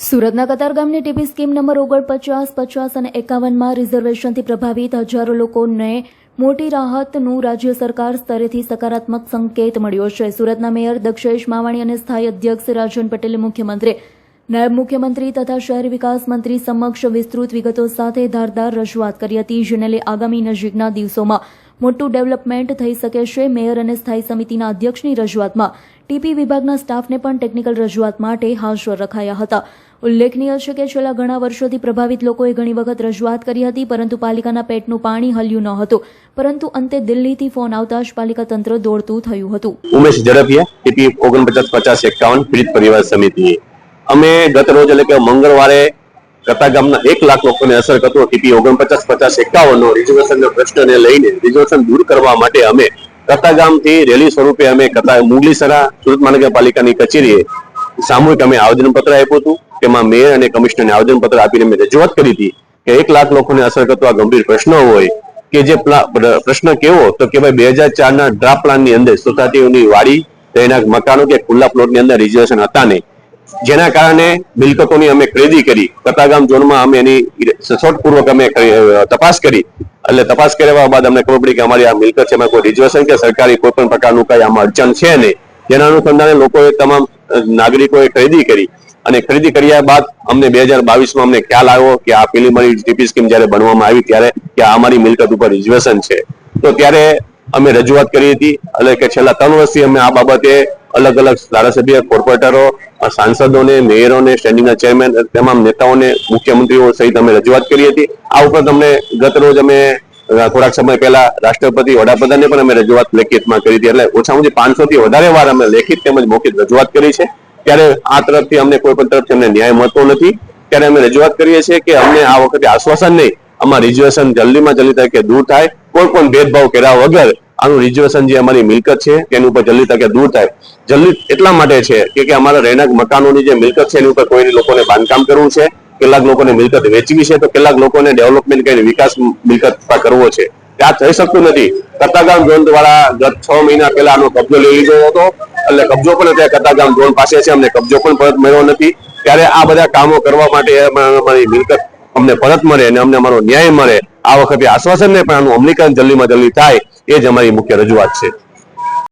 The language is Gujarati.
સુરતના કતારગામની ટીપી સ્કીમ નંબર 49, 50 અને 51માં રિઝર્વેશનથી પ્રભાવિત હજારો લોકોને મોટી રાહતનું રાજ્ય સરકાર સ્તરેથી સકારાત્મક સંકેત મળ્યો છે. સુરતના મેયર દક્ષેશ માવાણી અને સ્થાયી અધ્યક્ષ રાજન પટેલે મુખ્યમંત્રી, નાયબ મુખ્યમંત્રી તથા શહેરી વિકાસ મંત્રી સમક્ષ વિસ્તૃત વિગતો સાથે ધારદાર રજૂઆત કરી હતી, જેને લઈ આગામી નજીકના દિવસોમાં મોટું ડેવલપમેન્ટ થઈ શકે છે. મેયર અને સ્થાયી સમિતિના અધ્યક્ષની રજૂઆતમાં ટીપી વિભાગના સ્ટાફને પણ ટેકનિકલ રજૂઆત માટે હાજર રખાયા હતા. ઉલ્લેખનીય છે કે છેલ્લા ઘણા વર્ષોથી પ્રભાવિત લોકોએ ઘણી વખત રજૂઆત કરી હતી, પરંતુ પાલિકાના પેટનું પાણી હલ્યું ન હતું. પરંતુ અંતે દિલ્હીથી ફોન આવતા જ પાલિકા તંત્ર દોડતું થયું હતું. ઉમેશ ઝડપિયા, ટીપી 49, 50, 51 પીડિત પરિવાર સમિતિ. અમે ગત રોજ એટલે કે મંગળવારે કતારગામના 1 લાખ લોકોને અસર કરતો ટીપી 49, 50, 51 રિઝર્વેશનના પ્રશ્નને લઈને રિઝર્વેશન દૂર કરવા માટે અમે કતારગામથી રેલી સ્વરૂપે અમે મુગલીસરા સુરત મહાનગરપાલિકાની કચેરીએ સામૂહિક અમે આવેદનપત્ર આપ્યું હતું. તેમાં મેયર અને કમિશનરને આવેદનપત્ર આપીને અમે રજૂઆત કરી હતી કે 1 લાખ લોકોને અસર કરતો આ ગંભીર પ્રશ્ન હોય કે જે પ્રશ્ન કેવો તો કે ભાઈ 2004ના ડ્રાફ્ટ પ્લાનની અંદર સોસાયટીઓની વાડી, રહેણાંક મકાનો કે ખુલ્લા પ્લોટની અંદર રિઝર્વેશન હતા નહીં, જેના કારણે મિલકતોની અમે ખરીદી કરી. કતારગામ ઝોનમાં અમે એની સચોટપૂર્વક અમે તપાસ કરી. એટલે તપાસ કર્યા બાદ અમને ખબર પડી કે અમારી આ મિલકત છે, એમાં કોઈ રિઝર્વેશન કે સરકારી કોઈ પણ પ્રકારનું કઈ આમાં અડચણ છે નહીં. જેના અનુસંધાને લોકોએ તમામ નાગરિકોએ ખરીદી કરી અને ખરીદી કર્યા બાદ અમને 2022માં અમને ખ્યાલ આવ્યો કે આ પ્રિલિમિનરી ટીપી સ્કીમ જ્યારે બનવામાં આવી ત્યારે કે અમારી મિલકત ઉપર રિઝર્વેશન છે. તો ત્યારે અમે રજૂઆત કરી હતી. એટલે કે છેલ્લા 3 વર્ષથી અમે આ બાબતે અલગ અલગ ધારાસભ્ય, કોર્પોરેટરો, સાંસદોને, મેયરોને, સ્ટેન્ડિંગના ચેરમેન, તમામ નેતાઓને, મુખ્યમંત્રીઓ સહિત અમે રજૂઆત કરી હતી. આ ઉપરાંત અમને ગત રોજ અમે થોડાક સમય પહેલા રાષ્ટ્રપતિ, વડાપ્રધાનને પણ અમે રજૂઆત લેખિતમાં કરી હતી. એટલે ઓછામાં ઓછી 500 થી વધારે વાર અમે લેખિત તેમજ મૌખિક રજૂઆત કરી છે. ત્યારે આ તરફથી અમને કોઈ પણ તરફથી અમને ન્યાય મળતો નથી. ત્યારે અમે રજૂઆત કરીએ છીએ કે અમને આ વખતે આશ્વાસન નહીં, આમાં રિઝર્વેશન જલ્દીમાં જલ્દી તકે દૂર થાય, કોઈ પણ ભેદભાવ કર્યા વગર આનું રિઝર્વેશન જે અમારી મિલકત છે તેની ઉપર જલ્દી તકે દૂર થાય. જલ્દી એટલા માટે છે કે અમારા રહેણાંક મકાનોની જે મિલકત છે એની ઉપર કોઈ લોકોને બાંધકામ કરવું છે, કેટલાક લોકોને મિલકત વેચવી છે, તો કેટલાક લોકોને ડેવલપમેન્ટ કરીને વિકાસ મિલકત કરવો છે. ત્યાં થઈ શકતું નથી. કતારગામ ઝોન દ્વારા ગત 6 મહિના પહેલા આનો કબજો લઈ લીધો હતો. એટલે કબજો પણ અત્યારે કતારગામ ઝોન પાસે છે, અમને કબજો પણ પરત મળ્યો નથી. ત્યારે આ બધા કામો કરવા માટે અમારી મિલકત અમને પરત મળે અને અમને અમારો ન્યાય મળે, આ વખતે આશ્વાસન ને પણ આનું અમલીકરણ જલ્દીમાં જલ્દી થાય, એ જ અમારી મુખ્ય રજૂઆત છે.